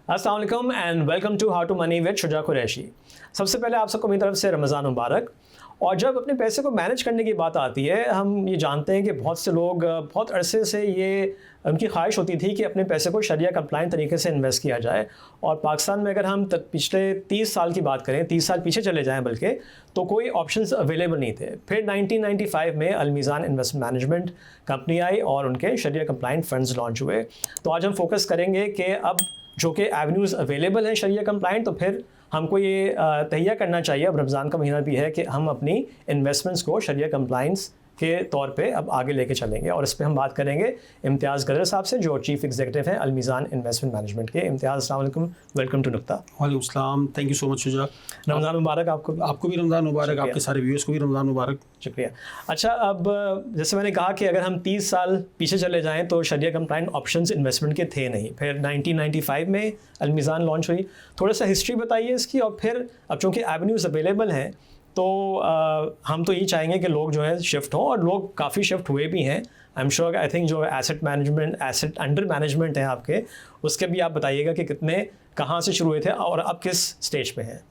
अस्सलाम वालेकुम and welcome to how to money with Shuja Qureshi. सबसे पहले आप सबको मेरी तरफ से रमज़ान मुबारक। और जब अपने पैसे को मैनेज करने की बात आती है, हम ये जानते हैं कि बहुत से लोग बहुत अरसे से ये उनकी ख्वाहिश होती थी कि अपने पैसे को शरिया कंप्लाइंट तरीके से इन्वेस्ट किया जाए। और पाकिस्तान में अगर हम पिछले 30 साल की बात करें, 30 साल पीछे चले जाएं बल्कि, तो कोई ऑप्शंस अवेलेबल नहीं थे। फिर 1995 में अलमीज़ान इन्वेस्टमेंट मैनेजमेंट कंपनी आई और उनके शरिया कंप्लाइंट फंड्स लॉन्च हुए। तो आज हम फोकस करेंगे कि अब जो कि एवेन्यूज़ अवेलेबल हैं शरिया कंप्लाइंट, तो फिर हमको ये तहिया करना चाहिए, अब रमज़ान का महीना भी है, कि हम अपनी इन्वेस्टमेंट्स को शरिया कंप्लाइंस के तौर पे अब आगे लेके चलेंगे। और इस पे हम बात करेंगे इम्तियाज़ गदर साहब से, जो चीफ़ एग्जीक्यूटिव हैं अलमीज़ान इन्वेस्टमेंट मैनेजमेंट के। इम्तियाज़, अस्सलाम वालेकुम, वेलकम टू नुक्ता। वालेकुम सलाम, thank you so much Shuja. Ramzan मुबारक आपको भी रमज़ान मुबारक, आपके सारे व्यूअर्स को भी रमज़ान मुबारक। शुक्रिया। अच्छा, अब जैसे मैंने कहा कि अगर हम 30 साल पीछे चले जाएं तो शरिया कंप्लाइंट ऑप्शंस इन्वेस्टमेंट के थे नहीं। फिर 1995 में अलमीज़ान लॉन्च हुई। थोड़ा सा हिस्ट्री बताइए इसकी। और फिर अब चूँकि एवेन्यूज़ अवेलेबल हैं तो हम तो यही चाहेंगे कि लोग जो है शिफ्ट हों, और लोग काफ़ी शिफ्ट हुए भी हैं। I am sure, I think जो asset management, asset under management है आपके, उसके भी आप बताइएगा कि कितने, कहाँ से शुरू हुए थे और अब किस स्टेज पे हैं।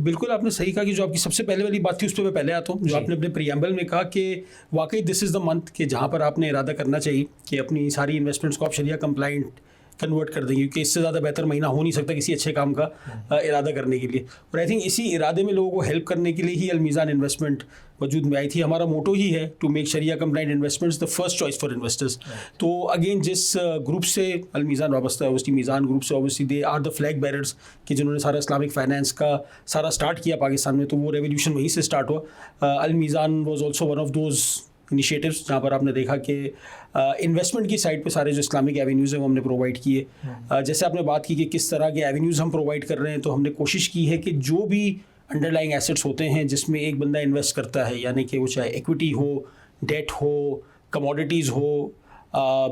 बिल्कुल आपने सही कहा कि जो आपकी सबसे पहले वाली बात थी उस पर मैं पहले आता हूँ। जो आपने अपने प्रीएम्बल में कहा कि वाकई दिस इज़ द मंथ कि जहाँ पर आपने इरादा करना चाहिए कि अपनी सारी इन्वेस्टमेंट्स को आप शरिया कंप्लाइंट कन्वर्ट कर देंगे, क्योंकि इससे ज़्यादा बेहतर महीना हो नहीं सकता किसी अच्छे काम का इरादा करने के लिए। और आई थिंक इसी इरादे में लोगों को हेल्प करने के लिए ही अलमीज़ान इन्वेस्टमेंट वजूद में आई थी। हमारा मोटो ही है to make Sharia compliant investments the first choice for investors. तो अगेन जिस ग्रुप से अलमीज़ान वाबस्ता है, उसकी मीज़ान ग्रुप से obviously they are the flag bearers कि जिन्होंने सारा इस्लामिक फाइनेंस का सारा स्टार्ट किया पाकिस्तान में, तो वो रेवोल्यूशन वहीं से स्टार्ट हुआ। Al Meezan was also one of those initiatives जहाँ पर आपने देखा कि इन्वेस्टमेंट की साइड पे सारे जो इस्लामिक एवेन्यूज़ हैं वो हमने प्रोवाइड किए। जैसे आपने बात की कि किस तरह के एवेन्यूज़ हम प्रोवाइड कर रहे हैं, तो हमने कोशिश की है कि जो भी अंडरलाइंग एसेट्स होते हैं जिसमें एक बंदा इन्वेस्ट करता है, यानी कि वो चाहे इक्विटी हो, डेट हो, कमोडिटीज़ हो,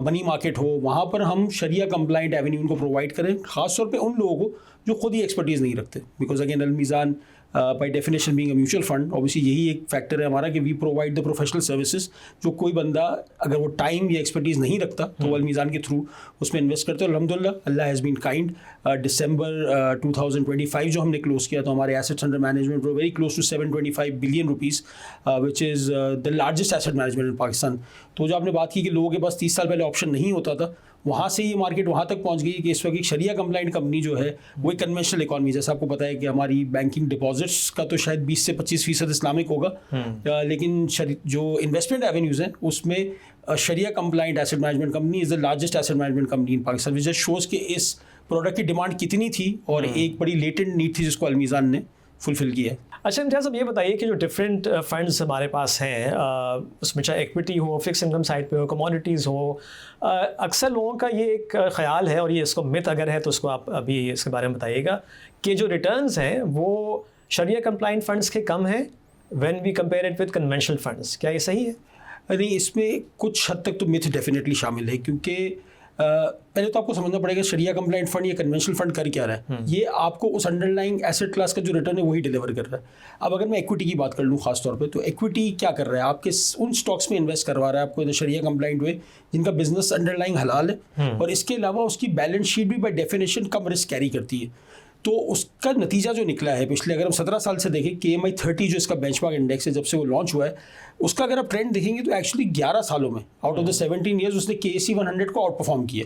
मनी मार्केट हो, वहाँ पर हम शरिया कंप्लाइंट एवेन्यू उनको प्रोवाइड करें, ख़ासतौर पे उन लोगों को जो खुद ही एक्सपर्टीज़ नहीं रखते। Because again Al Meezan by definition being a mutual fund, obviously यही एक फैक्टर है हमारा कि we provide the professional services. जो कोई बंदा अगर वो टाइम या एक्सपर्टीज़ नहीं रखता तो अलमीज़ान के थ्रू उसमें इन्वेस्ट करते हैं। अल्हम्दुलिल्लाह, अल्लाह हैज़ बीन काइंड। दिसंबर 2025 जो हमने क्लोज किया तो हमारे assets under management were very close to 725 billion rupees, which is the largest asset management in Pakistan. तो जो आपने बात की कि लोगों के पास 30 साल पहले ऑप्शन नहीं होता था, वहाँ से ये मार्केट वहाँ तक पहुँच गई कि इस वक्त एक शरिया कंप्लाइंट कंपनी जो है वो एक कन्वेंशनल इकॉनमी, जैसा आपको पता है कि हमारी बैंकिंग डिपॉजिट्स का तो शायद 20 से 25% इस्लामिक होगा, लेकिन जो इन्वेस्टमेंट एवेन्यूज़ हैं उसमें शरिया compliant asset management company is the largest asset management company in Pakistan, which just shows कि इस प्रोडक्ट की डिमांड कितनी थी और एक बड़ी लेटेंट नीड थी जिसको अलमीज़ान ने फुलफिल किया है। अच्छा इम्तियाज़, अब ये बताइए कि जो डिफरेंट फंड्स हमारे पास हैं, उसमें चाहे इक्विटी हो, फिक्स इनकम साइड पे हो, कमोडिटीज़ हो, अक्सर लोगों का ये एक ख्याल है, और ये इसको मिथ अगर है तो उसको आप अभी इसके बारे में बताइएगा, कि जो रिटर्न्स हैं वो शरिया कंप्लाइंट फंड्स के कम हैं when we compare it with conventional funds. क्या ये सही है? नहीं, इसमें कुछ हद तक तो मिथ डेफिनेटली शामिल है, क्योंकि पहले तो आपको समझना पड़ेगा शरिया कंप्लाइंट फंड या कन्वेंशनल फंड कर क्या रहा है। ये आपको उस अंडरलाइंग एसेट क्लास का जो रिटर्न है वही डिलीवर कर रहा है। अब अगर मैं इक्विटी की बात कर लूँ खास तौर पे, तो इक्विटी क्या कर रहा है, आपके उन स्टॉक्स में इन्वेस्ट करवा रहा है आपको शरिया कंप्लाइंट हुए जिनका बिजनेस अंडरलाइंग हलाल है, और इसके अलावा उसकी बैलेंस शीट भी by definition come risk carry करती है। तो उसका नतीजा जो निकला है पिछले, अगर हम 17 साल से देखें, KMI 30 जो इसका बेंचमार्क इंडेक्स है, जब से वो लॉन्च हुआ है, उसका अगर आप ट्रेंड देखेंगे तो एक्चुअली 11 सालों में आउट ऑफ द 17 ईयर्स उसने KSE 100 को आउट परफॉर्म किया।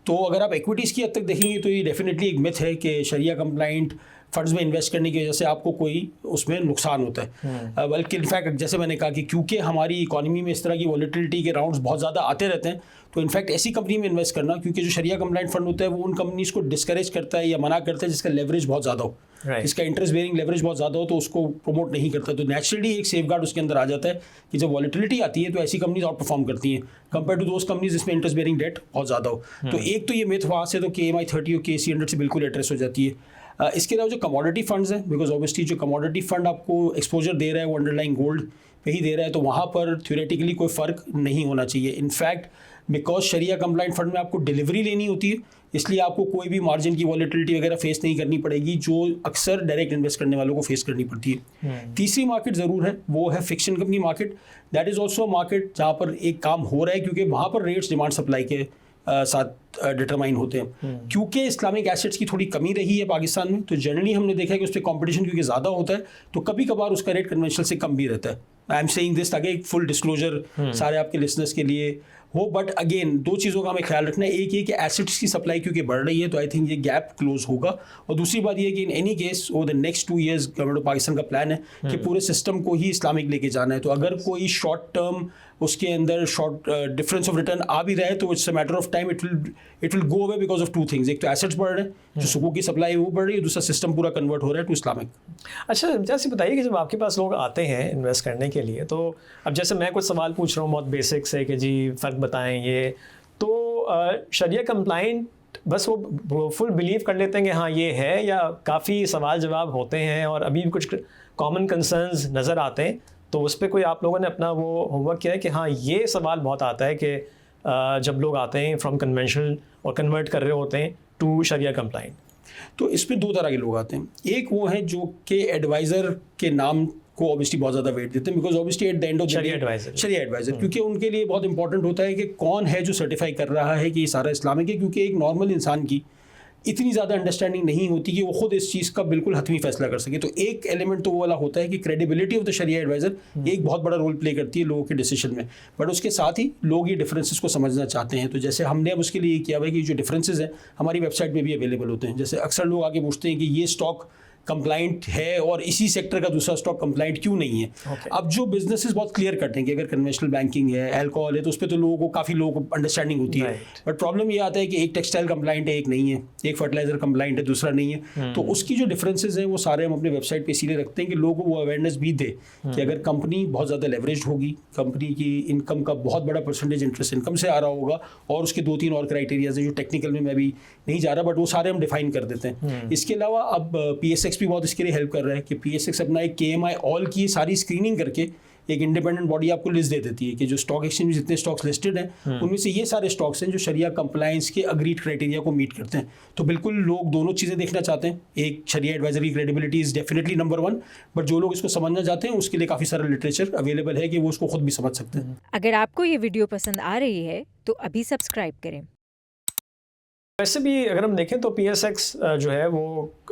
तो अगर आप इक्विटीज़ की हद तक देखेंगे तो ये डेफिनेटली एक मिथ है कि शरिया कंप्लाइंट फंड्स में इन्वेस्ट करने की वजह से आपको कोई उसमें नुकसान होता है। बल्कि इनफैक्ट जैसे मैंने कहा कि क्योंकि हमारी इकोनॉमी में इस तरह की वॉलेटिलिटी के राउंड्स बहुत ज़्यादा आते रहते हैं, तो इनफैक्ट ऐसी कंपनी में इन्वेस्ट करना, क्योंकि जो शरिया कंप्लाइंट फंड होता है वो उन कंपनीज़ को डिस्करेज करता है या मना करता है जिसका लेवरेज बहुत ज़्यादा हो, इसका इंटरेस्ट बेरिंग लेवरेज बहुत ज़्यादा हो, तो उसको प्रमोट नहीं करता। तो नेचुरली एक सेफगार्ड उसके अंदर आ जाता है कि जब वॉलेटिलिटी आती है तो ऐसी कंपनीज आउट परफॉर्म करती हैं कंपेयर टू दोज कंपनीज जिसमें इंटरेस्ट बेरिंग डेट बहुत ज़्यादा हो। तो एक तो ये मिथ वहाँ से तो KMI 30 और KSE 100 से बिल्कुल एड्रेस हो जाती है। इसके अलावा जो कमोडिटी फंड्स हैं, बिकॉज ऑब्वियसली जो कमोडिटी फंड आपको एक्सपोजर दे रहा है वो अंडरलाइंग गोल्ड पे ही दे रहा है, तो वहाँ पर थ्योरेटिकली कोई फ़र्क नहीं होना चाहिए। In fact because Sharia compliant fund में आपको डिलीवरी लेनी होती है, इसलिए आपको कोई भी मार्जिन की वॉलेटिलिटी वगैरह फेस नहीं करनी पड़ेगी, जो अक्सर डायरेक्ट इन्वेस्ट करने वालों को फेस करनी पड़ती है। तीसरी मार्केट ज़रूर है, वो है फिक्स इनकम की market. That is also market जहाँ पर एक काम हो रहा है, क्योंकि वहाँ पर रेट्स डिमांड सप्लाई के साथ डिटरमाइन होते हैं। क्योंकि इस्लामिक एसेट्स की थोड़ी कमी रही है पाकिस्तान में, तो जनरली हमने देखा है कि उस पर कॉम्पिटिशन क्योंकि ज़्यादा होता है तो कभी कभार उसका रेट कन्वेंशनल से कम भी रहता है। आई एम सेइंग दिस ताकि एक फुल डिस्क्लोजर सारे आपके लिसनर्स के लिए हो। बट अगेन 2 चीज़ों का हमें ख्याल रखना है, एक ये कि एसेट्स की सप्लाई क्योंकि बढ़ रही है तो आई थिंक ये गैप क्लोज होगा, और दूसरी बात ये है कि in any case over the next 2 years government of Pakistan का प्लान है कि पूरे सिस्टम को ही इस्लामिक लेके जाना है। तो अगर कोई शॉर्ट टर्म उसके अंदर शॉर्ट डिफरेंस ऑफ रिटर्न आ भी रहा है तो it's a matter of time, it will go away because of 2 things. एक तो एसेट्स बढ़ रहे हैं, जो सुकूक की सप्लाई है वो बढ़ रही है, दूसरा सिस्टम पूरा कन्वर्ट हो रहा है टू इस्लामिक। अच्छा, जैसे बताइए कि जब आपके पास लोग आते हैं इन्वेस्ट करने के लिए, तो अब जैसे मैं कुछ सवाल पूछ रहा हूँ बहुत बेसिक से कि जी फ़र्क बताएं ये, तो शरिया कंप्लाइंट बस वो फुल बिलीव कर लेते हैं कि हाँ ये है, या काफ़ी सवाल जवाब होते हैं और अभी भी कुछ कॉमन कंसर्न्स नज़र आते हैं, तो उस पर कोई आप लोगों ने अपना वो होमवर्क किया है कि हाँ ये सवाल बहुत आता है कि जब लोग आते हैं फ्रॉम कन्वेंशनल और कन्वर्ट कर रहे होते हैं टू शरिया कंप्लाइंट? तो इसमें 2 तरह के लोग आते हैं। एक वो है जो कि एडवाइज़र के नाम को ऑब्वियसली बहुत ज़्यादा वेट देते हैं, because obviously at the end of Sharia adviser क्योंकि उनके लिए बहुत इंपॉर्टेंट होता है कि कौन है जो सर्टिफाई कर रहा है कि ये सारा इस्लामिक है, क्योंकि एक नॉर्मल इंसान की इतनी ज़्यादा अंडरस्टैंडिंग नहीं होती कि वो खुद इस चीज़ का बिल्कुल हतमी फैसला कर सके। तो एक एलिमेंट तो वो वाला होता है कि credibility of the Sharia adviser एक बहुत बड़ा रोल प्ले करती है लोगों के डिसीजन में, बट उसके साथ ही लोग ये डिफरेंसेस को समझना चाहते हैं। तो जैसे हमने अब उसके लिए ये किया हुआ है कि जो डिफरेंसेस हैं हमारी वेबसाइट में भी अवेलेबल होते हैं। जैसे अक्सर लोग आके पूछते हैं कि ये स्टॉक कंप्लाइंट है और इसी सेक्टर का दूसरा स्टॉक कंप्लाइंट क्यों नहीं है। अब जो बिजनेसेस बहुत क्लियर करते हैं कि अगर कन्वेंशनल बैंकिंग है, अल्कोहल है, तो उस पर तो लोगों को काफ़ी लोगों को अंडरस्टैंडिंग होती है। बट प्रॉब्लम ये आता है कि एक टेक्सटाइल कंप्लाइंट है, एक नहीं है, एक फर्टिलाइजर कंप्लाइंट है, दूसरा नहीं है। तो उसकी जो डिफरेंसेस हैं वो सारे हम अपने वेबसाइट पर इसीलिए रखते हैं कि लोगों को वो अवेयरनेस भी दे कि अगर कंपनी बहुत ज़्यादा लेवरेज होगी, कंपनी की इनकम का बहुत बड़ा परसेंटेज इंटरेस्ट इनकम से आ रहा होगा, और उसके 2-3 और क्राइटेरियाज हैं जो टेक्निकल में मैं भी नहीं जा रहा, बट वो सारे हम डिफाइन कर देते हैं। इसके अलावा अब PSX भी बहुत इसके लिए हेल्प कर रहा है कि PSX अपना एक KMI ऑल की सारी स्क्रीनिंग करके एक इंडिपेंडेंट बॉडी आपको लिस्ट दे देती है कि जो स्टॉक एक्सचेंज में जितने स्टॉक्स लिस्टेड हैं उनमें से ये सारे स्टॉक्स हैं जो शरिया कंप्लायंस के अग्रीड क्राइटेरिया को मीट करते हैं। तो बिल्कुल लोग दोनों चीज़ें देखना चाहते हैं। एक शरिया एडवाइजर की credibility is definitely number 1, but जो लोग इसको समझना चाहते हैं उसके लिए काफ़ी सारा लिटरेचर अवेलेबल है कि वो उसको खुद भी समझ सकते हैं। अगर आपको ये वीडियो पसंद आ रही है तो अभी सब्सक्राइब करें। वैसे भी अगर हम देखें तो PSX जो है वो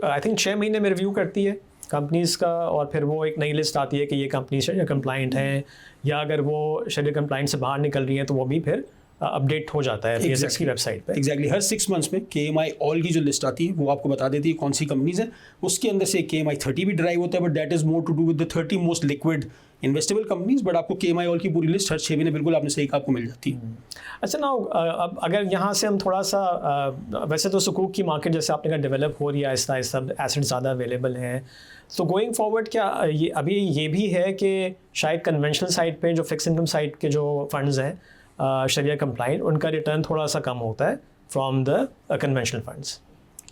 आई थिंक 6 महीने में रिव्यू करती है कंपनीज़ का, और फिर वो एक नई लिस्ट आती है कि ये कंपनी शरिया कंप्लाइंट हैं, या अगर वो शरिया कंप्लाइंट से बाहर निकल रही हैं तो वो भी फिर अपडेट हो जाता है PSX की वेबसाइट पे। एग्जैक्टली हर 6 मंथ्स में KMI ऑल की जो लिस्ट आती है वो आपको बता देती है कौन सी कंपनीज हैं। उसके अंदर से KMI 30 भी ड्राइव होता है, but that is more to do with the 30 most liquid investable companies. But आपको KMI ऑल की पूरी लिस्ट हर 6 महीने बिल्कुल आपने सही कहा आपको मिल जाती है। अच्छा ना, अब अगर यहाँ से हम थोड़ा सा वैसे तो सुकूक की मार्केट जैसे आपने कहा डेवलप हो रही है आहिस्ता आहिस्ता, एसेट ज़्यादा अवेलेबल हैं, तो गोइंग फॉरवर्ड क्या ये अभी ये भी है कि शायद कन्वेंशनल साइड पे जो फिक्स इनकम साइड के जो फंड्स हैं शरिया कंप्लाइंट, उनका रिटर्न थोड़ा सा कम होता है फ्रॉम द कन्वेंशनल फंड्स?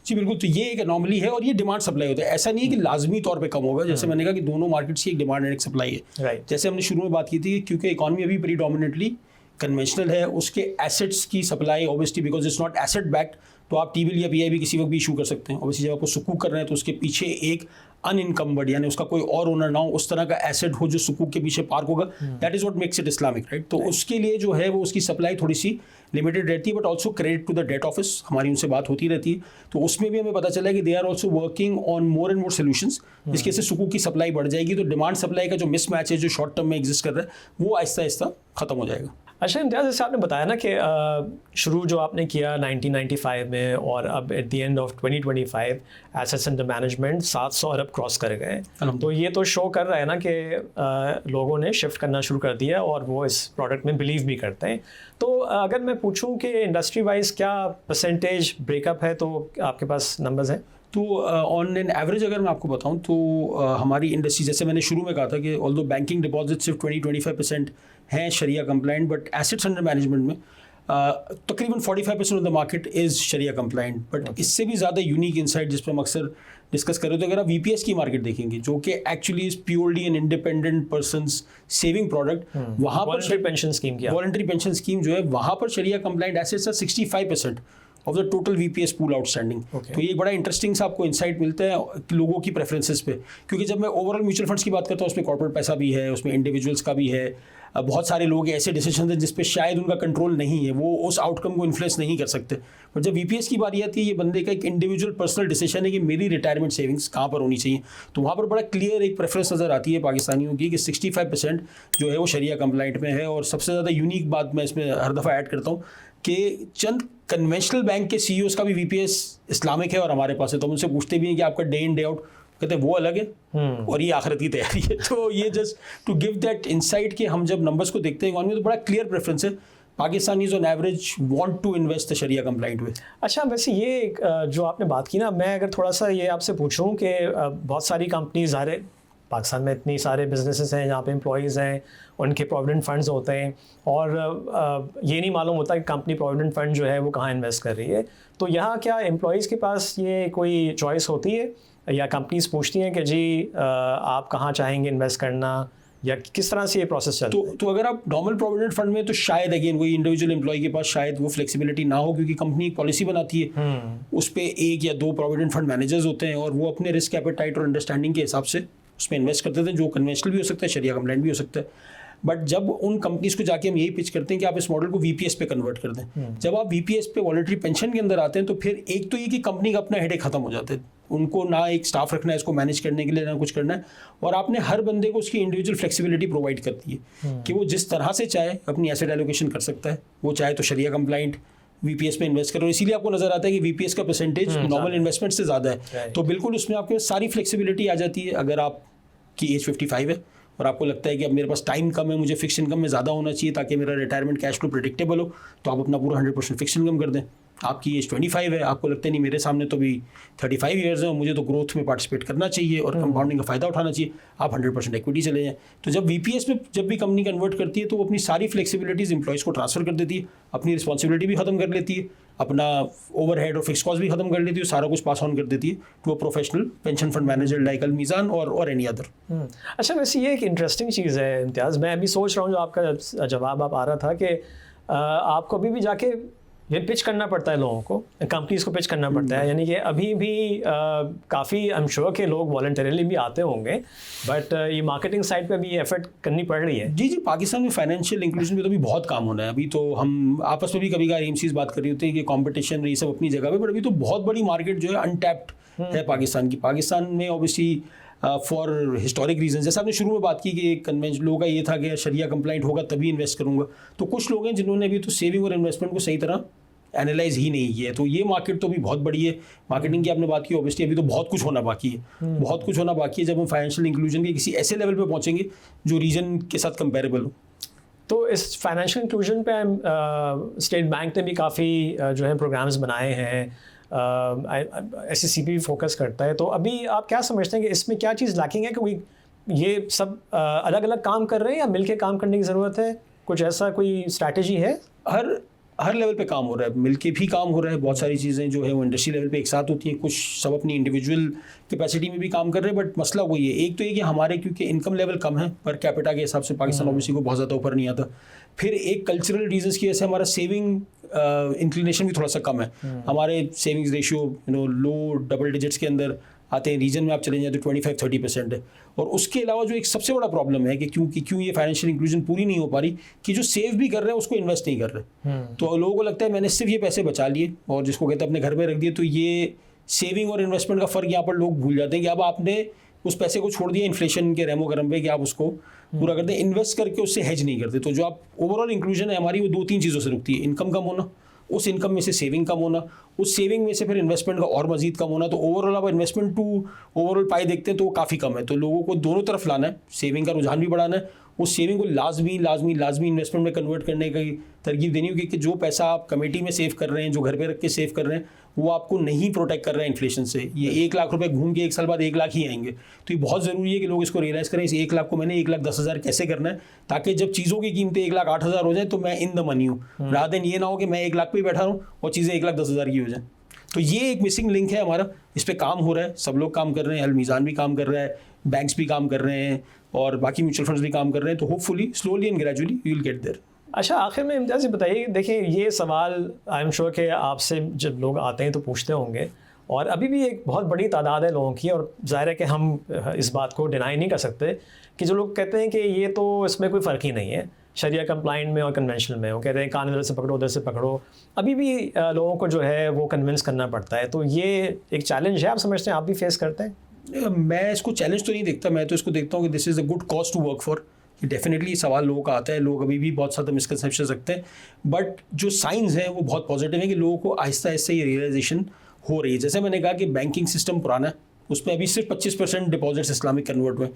जी बिल्कुल, तो ये एक एनॉमली है और ये डिमांड सप्लाई होता है। ऐसा नहीं है कि लाजमी तौर पे कम होगा, जैसे मैंने कहा कि दोनों मार्केट्स की एक डिमांड एंड एक सप्लाई है। राइट। जैसे हमने शुरू में बात की थी कि क्योंकि इकॉनमी अभी प्रीडोमिनेटली कन्वेंशनल है, उसके एसेट्स की supply obviously because it's not asset backed, तो आप T-बिल या PIB किसी वक्त भी इशू कर सकते हैं। ऑब्वियसली जब आपको सुकूक कर रहे हैं तो उसके पीछे एक अनइनकम्बर्ड यानी उसका कोई और ओनर ना हो, उस तरह का एसेट हो जो सुकूक के पीछे पार्क होगा, that is what makes it Islamic, right. तो उसके लिए जो है वो उसकी सप्लाई थोड़ी सी लिमिटेड रहती है, but also credit to the debt office, हमारी उनसे बात होती रहती है, तो उसमें भी हमें पता चला है कि they are also working on more and more solutions, जिसके से सुकूक की सप्लाई बढ़ जाएगी, तो डिमांड सप्लाई का जो मिसमैच है जो शॉर्ट टर्म में एग्जिस्ट कर रहा है वो आहिस्ता आहिस्ता खत्म हो जाएगा। अच्छा इम्तियाज़, जैसे आपने बताया ना कि शुरू जो आपने किया 1995 में और अब eight the end of 2025 assets under management 700 Arab cross कर गए, तो ये तो शो कर रहा है ना कि लोगों ने शिफ्ट करना शुरू कर दिया और वो इस प्रोडक्ट में बिलीव भी करते हैं। तो अगर मैं पूछूं कि इंडस्ट्री वाइज क्या परसेंटेज ब्रेकअप है, तो आपके पास नंबर्स हैं? तो ऑन एन एवरेज अगर मैं आपको बताऊं तो हमारी इंडस्ट्री, जैसे मैंने शुरू में कहा था कि ऑल्दो बैंकिंग डिपॉजिट सिर्फ 20-25% हैं शरिया compliant, but assets under management में तकरीबन 45% ऑफ द मार्केट इज़ शरिया कंप्लाइंट। बट इससे भी ज़्यादा यूनिक इंसाइट जिस पर हम अक्सर डिस्कस करें, तो अगर आप VPS की मार्केट देखेंगे जो कि actually is purely an independent persons saving product, वहाँ पर वॉलंटरी पेंशन स्कीम क्या? वॉलंटरी पेंशन स्कीम जो है वहाँ पर शरिया compliant assets 65% of the total VPS pool outstanding. तो ये बड़ा इंटरेस्टिंग सा आपको इंसाइट मिलता है लोगों की प्रेफरेंसेस पे, क्योंकि जब मैं ओवरऑल म्यूचुअल फंड्स की बात करता हूँ उसमें कॉर्पोरेट पैसा भी है, उसमें इंडिविजुअल्स का भी है, बहुत सारे लोग ऐसे डिसीजन हैं जिस पे शायद उनका कंट्रोल नहीं है, वो उस आउटकम को इन्फ्लुएंस नहीं कर सकते। पर जब वीपीएस की बारी आती है, ये बंदे का एक इंडिविजुअल पर्सनल डिसीजन है कि मेरी रिटायरमेंट सेविंग्स कहाँ पर होनी चाहिए। तो वहाँ पर बड़ा क्लियर एक प्रेफरेंस नज़र आती है पाकिस्तानियों की कि 65% जो है वो शरिया कंप्लाइंट में है। और सबसे ज़्यादा यूनिक बात मैं इसमें हर दफ़ा ऐड करता हूँ कि चंद कन्वेंशनल बैंक के सीईओज का भी वीपीएस इस्लामिक है और हमारे पास है। तो हम उनसे पूछते भी हैं कि आपका डे इन डे आउट, कहते हैं वो अलग है और ये आखिरत की तैयारी है। तो ये just to give that insight कि हम जब नंबर्स को देखते हैं इकोनॉमी में, तो बड़ा क्लियर प्रेफरेंस है। Pakistanis on average want to invest the शरिया कंप्लाइंट वे। अच्छा, वैसे ये जो आपने बात की ना, मैं अगर थोड़ा सा ये आपसे पूछूं कि बहुत सारी कंपनीज ज़ाहिर है पाकिस्तान में इतनी सारे बिजनेसेस हैं जहाँ पे एम्प्लॉयज़ हैं, उनके प्रोविडेंट फंड्स होते हैं और ये नहीं मालूम होता कि कंपनी प्रोविडेंट फंड जो है वो कहाँ इन्वेस्ट कर रही है। तो यहाँ क्या एम्प्लॉयज़ के पास ये कोई चॉइस होती है या कंपनीज पूछती हैं कि जी आप कहाँ चाहेंगे इन्वेस्ट करना, या किस तरह से ये प्रोसेस चलता है? तो अगर आप नॉर्मल प्रोविडेंट फंड में, तो शायद अगेन वही इंडिविजुअल एम्प्लॉय के पास शायद वो फ्लेक्सिबिलिटी ना हो, क्योंकि कंपनी एक पॉलिसी बनाती है, उस पर 1 या 2 प्रोविडेंट फंड मैनेजर्स होते हैं और वो अपने रिस्क एपेटाइट और अंडरस्टैंडिंग के हिसाब से उसमें इन्वेस्ट करते थे, जो कन्वेंशनल भी हो सकता है, शरिया कंप्लाइंट भी हो सकता है। बट जब उन कंपनीज को जाके हम यही पिच करते हैं कि आप इस मॉडल को वीपीएस पे कन्वर्ट कर दें, जब आप वीपीएस पे वॉलंटरी पेंशन के अंदर आते हैं, तो फिर एक तो ये कि कंपनी का अपना हेडेक खत्म हो जाता है, उनको ना एक स्टाफ रखना है इसको मैनेज करने के लिए, ना कुछ करना है, और आपने हर बंदे को उसकी इंडिविजुअल फ्लेक्सिबिलिटी प्रोवाइड करती है कि वो जिस तरह से चाहे अपनी एसेट एलोकेशन कर सकता है। वो चाहे तो शरिया कंप्लाइंट वीपीएस में इन्वेस्ट करो, और इसीलिए आपको नजर आता है कि वीपीएस का परसेंटेज नॉर्मल इन्वेस्टमेंट से ज़्यादा है। तो बिल्कुल उसमें आपके सारी फ्लेक्सिबिलिटी आ जाती है। अगर आपकी एज 55 है और आपको लगता है कि अब मेरे पास टाइम कम है, मुझे फिक्स इनकम में ज़्यादा होना चाहिए ताकि मेरा रिटायरमेंट कैश फ्लो प्रेडिक्टेबल हो, तो आप अपना पूरा 100% फिक्स इनकम कर दें। आपकी एज 25 है, आपको लगता है नहीं मेरे सामने तो भी 35 ईयर्स है और मुझे तो ग्रोथ में पार्टिसिपेट करना चाहिए और कंपाउंडिंग का फ़ायदा उठाना चाहिए, आप 100% इक्विटी चले जाएँ। तो जब वीपीएस में जब भी कंपनी कन्वर्ट करती है, तो वो अपनी सारी फ्लेक्सिबिलिटीज़ एम्प्लॉयज़ को ट्रांसफर कर देती है, अपनी रिस्पॉन्सिबिलिटी भी खत्म कर लेती है, अपना ओवरहेड और फिक्स कॉस्ट भी खत्म कर लेती है, सारा कुछ पास ऑन कर देती है to a professional pension fund manager like Al Meezan और एनी अदर। अच्छा, वैसे ये एक इंटरेस्टिंग चीज़ है इम्तियाज़, मैं अभी सोच रहा हूँ जो आपका जवाब आप आ रहा था कि आपको अभी भी जाके ये पिच करना पड़ता है, लोगों को, कंपनीज को पिच करना पड़ता है, यानी कि अभी भी काफ़ी आई एम श्योर के लोग वॉलंटरीली भी आते होंगे, बट ये मार्केटिंग साइड पे भी एफर्ट करनी पड़ रही है। जी, पाकिस्तान में फाइनेंशियल इंक्लूजन पे तो अभी बहुत काम होना है। अभी तो हम आपस में भी कभी कभार एमसीज बात कर रही होती है कि कंपटीशन ये सब अपनी जगह पे, बट अभी तो बहुत बड़ी मार्केट जो है अनटैप्ड है पाकिस्तान की। पाकिस्तान में ऑब्वियसली फॉर हिस्टोरिक रीजन, जैसे आपने शुरू में बात की कि कन्वेंशन लोगों का ये था कि शरिया कंप्लाइंट होगा तभी इन्वेस्ट करूंगा, तो कुछ लोग हैं जिन्होंने अभी तो सेविंग और इन्वेस्टमेंट को सही तरह एनालाइज ही नहीं किया है। तो ये मार्केट तो अभी बहुत बड़ी है। मार्केटिंग की आपने बात की, ऑब्वियसली अभी तो बहुत कुछ होना बाकी है, बहुत कुछ होना बाकी है जब हम फाइनेंशियल इंक्लूजन के किसी ऐसे लेवल पे पहुंचेंगे जो रीजन के साथ कंपेरेबल हो। तो इस फाइनेंशियल इंक्लूजन पे स्टेट बैंक ने भी काफ़ी जो है प्रोग्राम्स बनाए हैं, SCCP भी फोकस करता है। तो अभी आप क्या समझते हैं कि इसमें क्या चीज़ लैकिंग है कि ये सब अलग अलग काम कर रहे हैं या मिलके काम करने की ज़रूरत है? कुछ ऐसा कोई स्ट्रैटेजी है? हर लेवल पे काम हो रहा है, मिलके भी काम हो रहा है। बहुत सारी चीज़ें जो है वो इंडस्ट्री लेवल पे एक साथ होती हैं, कुछ सब अपनी इंडिविजुअल कैपेसिटी में भी काम कर रहे हैं। बट मसला वही है, एक तो ये कि हमारे क्योंकि इनकम लेवल कम है पर कैपिटा के हिसाब से पाकिस्तान ऑब्वियसली को बहुत ज़्यादा ऊपर नहीं आता। फिर एक कल्चरल रीजंस की वजह से हमारा सेविंग इंक्लिनेशन भी थोड़ा सा कम है। हमारे सेविंग्स रेशियो लो डबल डिजिट्स के अंदर आते हैं, रीजन में आप चले जाए तो 25-30% है। और उसके अलावा जो एक सबसे बड़ा प्रॉब्लम है कि क्यों ये फाइनेंशियल इंक्लूजन पूरी नहीं हो पा रही कि जो सेव भी कर रहे हैं उसको इन्वेस्ट नहीं कर रहे। तो लोगों को लगता है मैंने सिर्फ ये पैसे बचा लिए और जिसको कहते हैं अपने घर पे रख दिए। तो ये सेविंग और इन्वेस्टमेंट का फ़र्क यहाँ पर लोग भूल जाते हैं कि अब आपने उस पैसे को छोड़ दिया इन्फ्लेशन के रेमो गरम पे कि आप उसको पूरा करते हैं, इन्वेस्ट करके उससे हेज नहीं करते। तो जो आप ओवरऑल इंक्लूजन है हमारी वो 2-3 चीज़ों से रुकती है, इनकम कम होना, उस इनकम में से सेविंग कम होना, उस सेविंग में से फिर इन्वेस्टमेंट का और मजीद कम होना। तो ओवरऑल आप इन्वेस्टमेंट टू ओवरऑल पाई देखते हैं तो वो काफ़ी कम है। तो लोगों को दोनों तरफ लाना है, सेविंग का रुझान भी बढ़ाना है, उस सेविंग को लाजमी इन्वेस्टमेंट में कन्वर्ट करने की तरकीब देनी होगी कि जो पैसा आप कमेटी में सेव कर रहे हैं, जो घर पे रख के सेव कर रहे हैं, वो आपको नहीं प्रोटेक्ट कर रहा है इन्फ्लेशन से। ये 1 लाख रुपए घूम के 1 साल बाद 1 लाख ही आएंगे। तो ये बहुत ज़रूरी है कि लोग इसको रियलाइज़ करें, इस 1 लाख को मैंने 1,10,000 कैसे करना है ताकि जब चीज़ों की कीमतें 1,08,000 हो जाए तो मैं इन द मनी हूँ, रादर देन ये ना हो कि मैं 1 लाख पे ही बैठा रहूँ और चीज़ें 1,10,000 की हो जाए। तो ये एक मिसिंग लिंक है हमारा, इस पर काम हो रहा है, सब लोग काम कर रहे हैं, अल मीज़ान भी काम कर रहा है, बैंक्स भी काम कर रहे हैं और बाकी म्यूचुअल फंड्स भी काम कर रहे हैं। तो hopefully slowly and gradually we will get there. अच्छा, आखिर में इम्तियाज़ ये बताइए, देखिए ये सवाल आई एम श्योर कि आपसे जब लोग आते हैं तो पूछते होंगे और अभी भी एक बहुत बड़ी तादाद है लोगों की, और ज़ाहिर है कि हम इस बात को डिनाई नहीं कर सकते कि जो लोग कहते हैं कि ये तो इसमें कोई फ़र्क ही नहीं है, शरिया कंप्लाइंट में और कन्वेंशनल में, वो कहते हैं कान इधर से पकड़ो उधर से पकड़ो, अभी भी लोगों को जो है वो कन्विंस करना पड़ता है। तो ये एक चैलेंज है, आप समझते हैं, आप भी फेस करते हैं? मैं इसको चैलेंज तो नहीं देखता, मैं तो इसको देखता हूँ कि this is a good cause to work for. Definitely सवाल लोगों का आता है, लोग अभी भी बहुत ज़्यादा मिसकंसेप्शन रखते हैं, बट जो साइंस हैं वो बहुत पॉजिटिव है कि लोगों को आहिस्ता आहिस्ता ये रियलाइजेशन हो रही है। जैसे मैंने कहा कि बैंकिंग सिस्टम पुराना है, उसमें अभी सिर्फ 25% डिपॉजिट्स इस्लामिक कन्वर्ट हुए,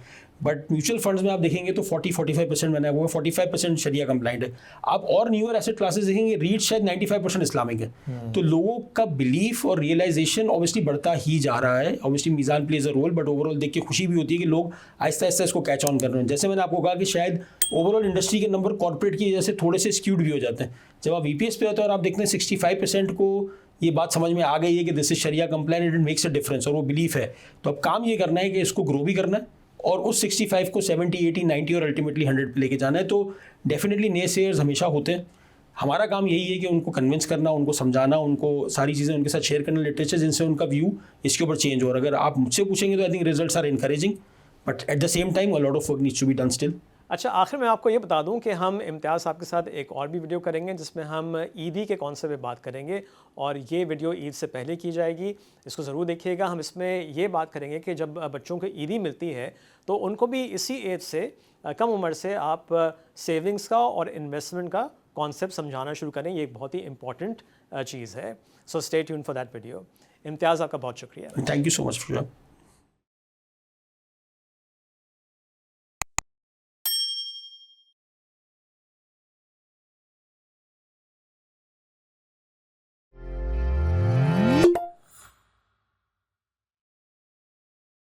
बट म्यूचुअल फंड्स में आप देखेंगे तो 40-45%, मैंने आपको 45% शरिया कंप्लाइंट है। आप और न्यूअर एसेट क्लासेस देखेंगे, रीट शायद 95% इस्लामिक है। तो लोगों का बिलीफ और रियलाइजेशन ऑब्वियसली बढ़ता ही जा रहा है। Obviously Meezan plays a role, but overall देख के खुशी भी होती है कि लोग आहिस्ता आहिस्ता इसको कैच ऑन कर रहे हैं। जैसे मैंने आपको कहा कि शायद ओवरऑल इंडस्ट्री के नंबर कॉर्पोरेट की वजह से थोड़े से स्क्यूड भी हो जाते हैं। जब आप VPS पे होते हैं और आप देखते हैं 65% को ये बात समझ में आ गई है कि this is Sharia compliant, it makes a difference, और वो बिलीफ है, तो अब काम ये करना है कि इसको ग्रो भी करना है और उस 65 को 70, 80, 90 और अल्टीमेटली 100 पे लेके जाना है। तो डेफिनेटली नए शेयर्स हमेशा होते हैं, हमारा काम यही है कि उनको कन्विंस करना, उनको समझाना, उनको सारी चीज़ें उनके साथ शेयर करना, लिटरेचर, जिनसे उनका व्यू इसके ऊपर चेंज हो। और अगर आप मुझसे पूछेंगे तो I think results are encouraging, but at the same time a lot of work needs to be done still. अच्छा, आखिर में आपको ये बता दूं कि हम इम्तियाज़ साहब के साथ एक और भी वीडियो करेंगे जिसमें हम ईदी के कॉन्सेप्ट पे बात करेंगे, और ये वीडियो ईद से पहले की जाएगी, इसको ज़रूर देखिएगा। हम इसमें ये बात करेंगे कि जब बच्चों को ईदी मिलती है तो उनको भी इसी एज से, कम उम्र से आप सेविंग्स का और इन्वेस्टमेंट का कॉन्सेप्ट समझाना शुरू करें। ये एक बहुत ही इंपॉर्टेंट चीज़ है। So stay tuned for that video. Imtiaz, आपका बहुत शुक्रिया। Thank you so much.